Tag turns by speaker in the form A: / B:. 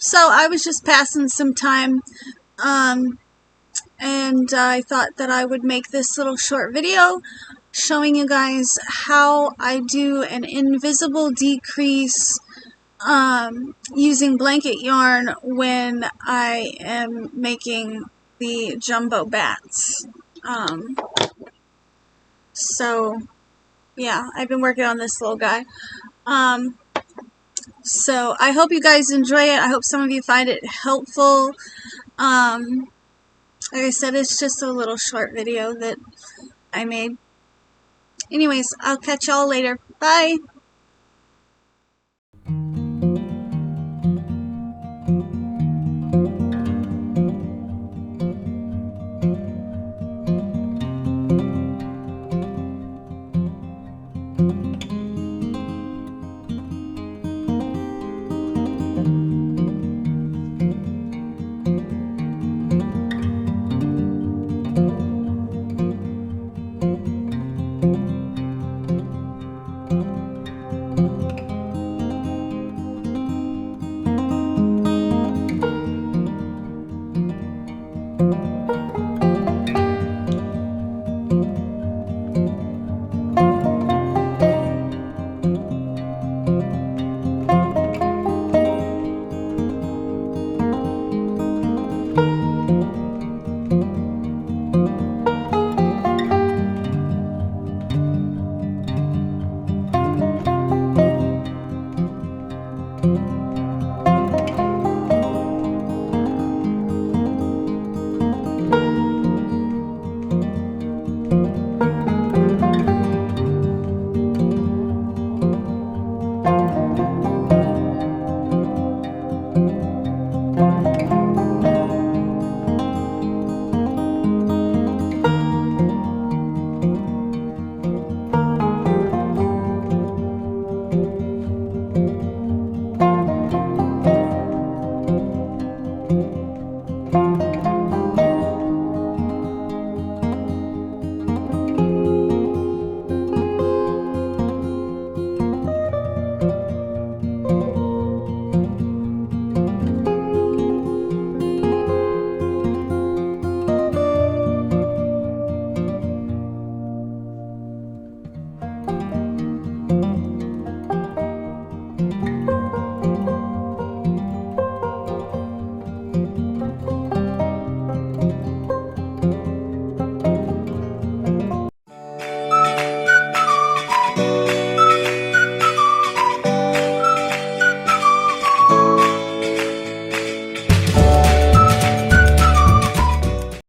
A: So I was just passing some time, and I thought that I would make this little short video showing you guys how I do an invisible decrease using blanket yarn when I am making the jumbo bats. So yeah, I've been working on this little guy. So I hope you guys enjoy it. I hope some of you find it helpful. Like I said, it's just a little short video that I made. Anyways, I'll catch y'all later. Bye!